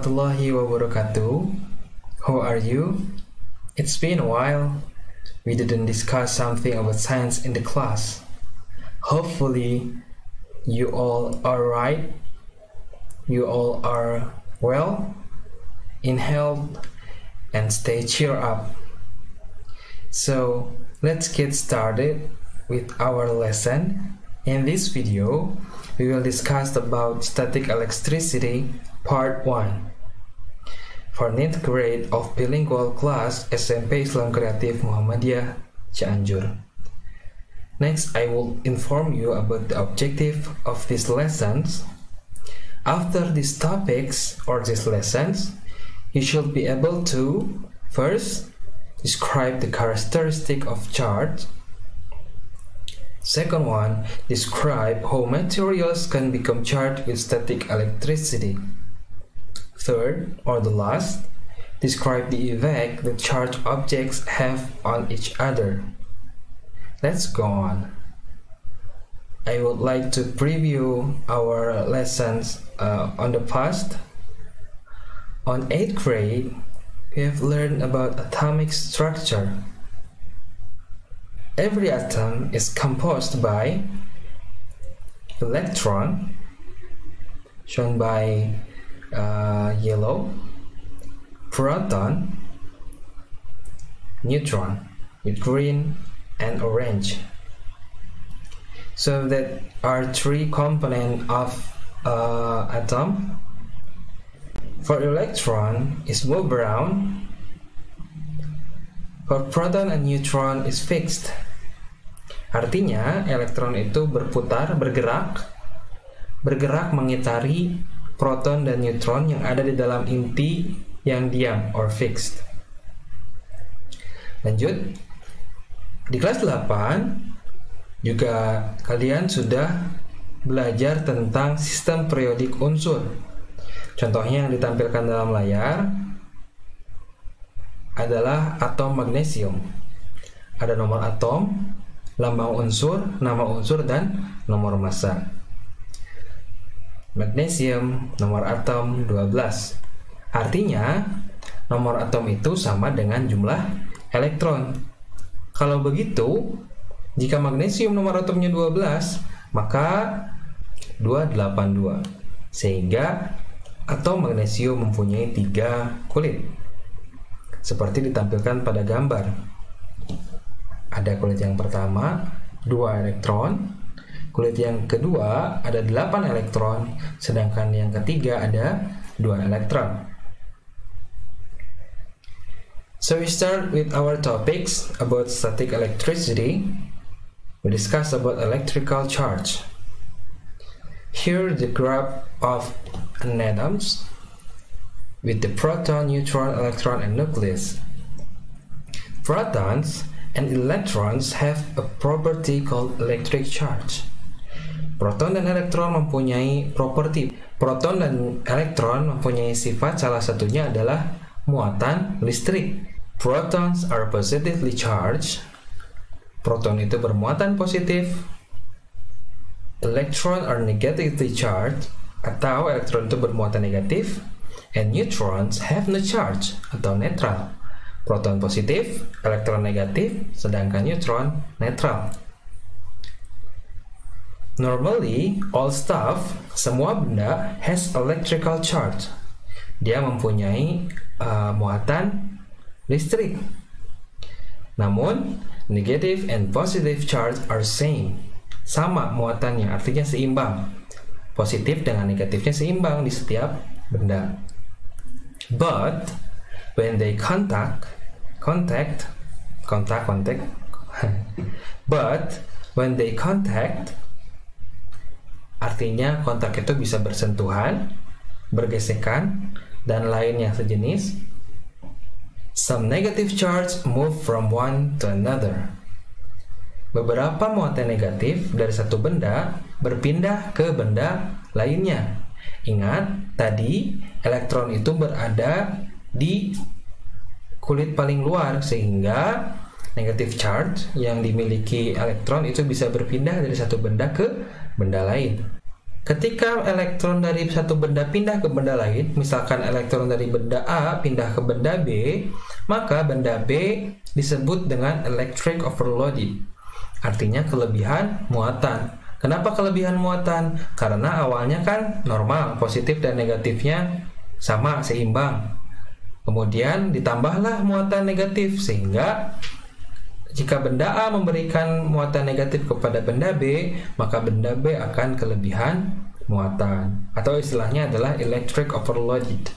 warahmatullahi wabarakatuh. How are you? It's been a while. We didn't discuss something about science in the class. Hopefully, you all are right. You all are well, in health, and stay cheer up. So, let's get started with our lesson. In this video, we will discuss about static electricity part 1 for 9th grade of bilingual class SMP Islam Kreatif Muhammadiyah Cianjur. Next, I will inform you about the objective of these lessons. After these topics or these lessons, you should be able to first describe the characteristic of charge. Second one, describe how materials can become charged with static electricity. Third, or the last, describe the effect that charged objects have on each other. Let's go on. I would like to preview our lessons on the past. On 8th grade, we have learned about atomic structure. Every atom is composed by electron, shown by yellow, proton, neutron with green and orange. So that are three components of atom. For electron is move around. For proton and neutron is fixed. Artinya elektron itu berputar, bergerak mengitari proton dan neutron yang ada di dalam inti yang diam or fixed. Lanjut, di kelas 8 juga kalian sudah belajar tentang sistem periodik unsur. Contohnya yang ditampilkan dalam layar adalah atom magnesium. Ada nomor atom, lambang unsur, nama unsur, dan nomor massa. Magnesium, nomor atom 12. Artinya, nomor atom itu sama dengan jumlah elektron. Kalau begitu, jika magnesium nomor atomnya 12, maka 282. Sehingga atom magnesium mempunyai 3 kulit. Seperti ditampilkan pada gambar. Ada kulit yang pertama, 2 elektron. Kulit yang kedua ada 8 elektron. Sedangkan yang ketiga ada 2 elektron. So we start with our topics about static electricity. We discuss about electrical charge. Here the graph of an atoms with the proton, neutron, electron, and nucleus. Protons and electrons have a property called electric charge. Proton dan elektron mempunyai properti. Proton dan elektron mempunyai sifat, salah satunya adalah muatan listrik. Protons are positively charged. Proton itu bermuatan positif. Electron are negatively charged, atau elektron itu bermuatan negatif. And neutrons have no charge, atau netral. Proton positif, elektron negatif, sedangkan neutron netral. Normally, all stuff, semua benda has electrical charge. Dia mempunyai muatan listrik. Namun, negative and positive charge are same. Sama muatannya, artinya seimbang. Positif dengan negatifnya seimbang di setiap benda. But, when they contact, but when they contact, artinya kontak itu bisa bersentuhan, bergesekan, dan lainnya sejenis. Some negative charge move from one to another. Beberapa muatan negatif dari satu benda berpindah ke benda lainnya. Ingat, tadi elektron itu berada di kulit paling luar, sehingga negative charge yang dimiliki elektron itu bisa berpindah dari satu benda ke benda lain. Ketika elektron dari satu benda pindah ke benda lain, misalkan elektron dari benda A pindah ke benda B, maka benda B disebut dengan electric overloaded. Artinya kelebihan muatan. Kenapa kelebihan muatan? Karena awalnya kan normal, positif dan negatifnya sama, seimbang. Kemudian ditambahlah muatan negatif, sehingga jika benda A memberikan muatan negatif kepada benda B, maka benda B akan kelebihan muatan, atau istilahnya adalah electric overloaded.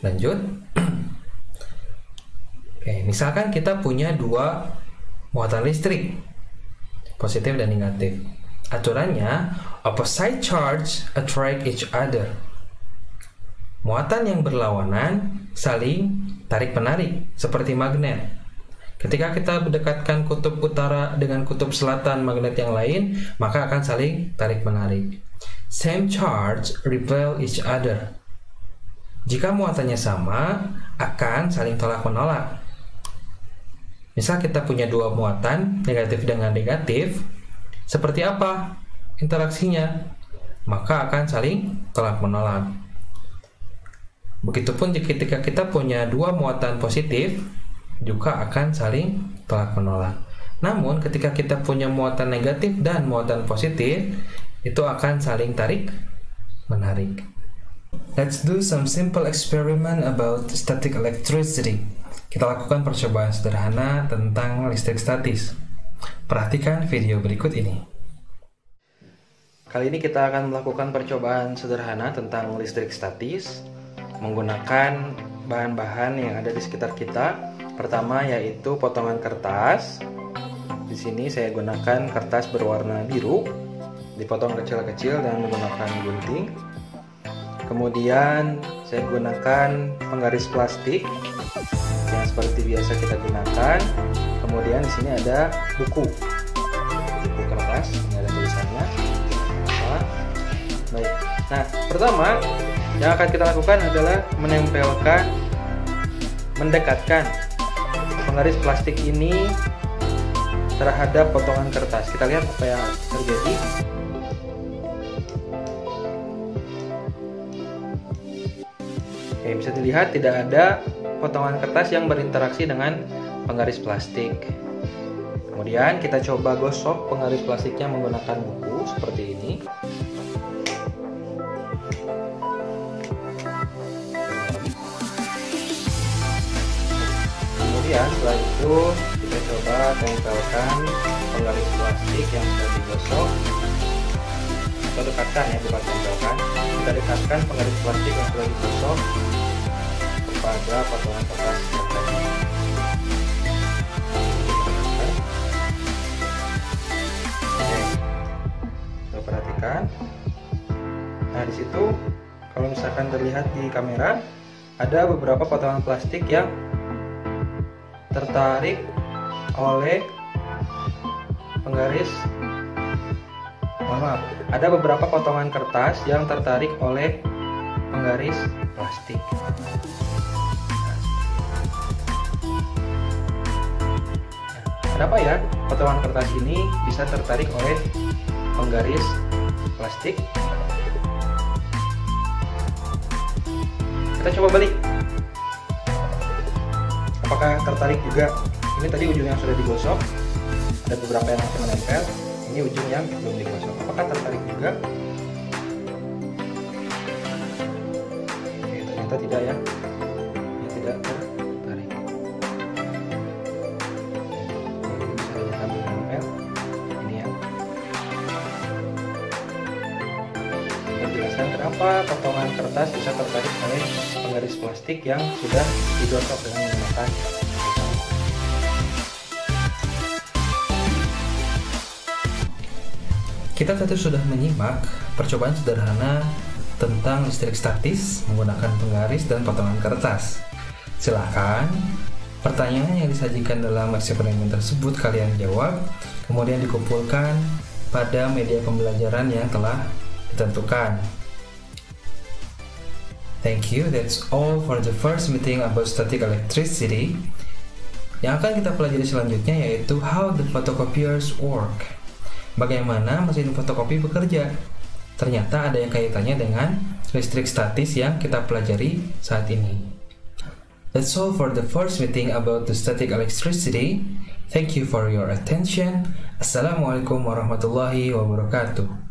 Lanjut. Oke, misalkan kita punya dua muatan listrik, positif dan negatif. Aturannya, opposite charge attract each other. Muatan yang berlawanan saling tarik-menarik, seperti magnet. Ketika kita mendekatkan kutub utara dengan kutub selatan magnet yang lain, maka akan saling tarik-menarik. Same charge repel each other. Jika muatannya sama, akan saling tolak-menolak. Misal kita punya dua muatan, negatif dengan negatif, seperti apa interaksinya? Maka akan saling tolak-menolak. Begitupun ketika kita punya dua muatan positif, juga akan saling tolak-menolak. Namun ketika kita punya muatan negatif dan muatan positif, itu akan saling tarik-menarik. Let's do some simple experiment about static electricity. Kita lakukan percobaan sederhana tentang listrik statis. Perhatikan video berikut ini. Kali ini kita akan melakukan percobaan sederhana tentang listrik statis menggunakan bahan-bahan yang ada di sekitar kita. Pertama yaitu potongan kertas. Di sini saya gunakan kertas berwarna biru, dipotong kecil-kecil dan menggunakan gunting. Kemudian saya gunakan penggaris plastik yang seperti biasa kita gunakan. Kemudian di sini ada buku kertas, ini ada tulisannya. Baik. Nah, pertama yang akan kita lakukan adalah mendekatkan penggaris plastik ini terhadap potongan kertas. Kita lihat apa yang terjadi. Oke, bisa dilihat tidak ada potongan kertas yang berinteraksi dengan penggaris plastik. Kemudian kita coba gosok penggaris plastiknya menggunakan buku seperti ini. Kemudian setelah itu kita coba tempelkan penggaris plastik yang sudah digosok, atau dekatkan ya, bukan tempelkan. Kita dekatkan penggaris plastik yang sudah digosok kepada potongan kertas yang tadi. Oke, kita perhatikan. Nah, di situ kalau misalkan terlihat di kamera ada beberapa potongan plastik yang tertarik oleh penggaris, ada beberapa potongan kertas yang tertarik oleh penggaris plastik. Kenapa ya potongan kertas ini bisa tertarik oleh penggaris plastik? Kita coba balik. Apakah tertarik juga? Ini tadi ujung yang sudah digosok, ada beberapa yang masih menempel. Ini ujung yang belum digosok. Apakah tertarik juga? Oke, ternyata tidak ya. Ini tidak tertarik. Ini bisa dilihat menempel. Ini ya. Saya jelaskan kenapa potongan kertas bisa tertarik oleh penggaris plastik yang sudah digosok dengan menggunakan. Kita tadi sudah menyimak percobaan sederhana tentang listrik statis menggunakan penggaris dan potongan kertas. Silakan pertanyaan yang disajikan dalam eksperimen tersebut kalian jawab, kemudian dikumpulkan pada media pembelajaran yang telah ditentukan. Thank you, that's all for the first meeting about static electricity. Yang akan kita pelajari selanjutnya yaitu how the photocopiers work. bagaimana mesin fotokopi bekerja. Ternyata ada yang kaitannya dengan listrik statis yang kita pelajari saat ini. That's all for the first meeting about the static electricity. Thank you for your attention. Assalamualaikum warahmatullahi wabarakatuh.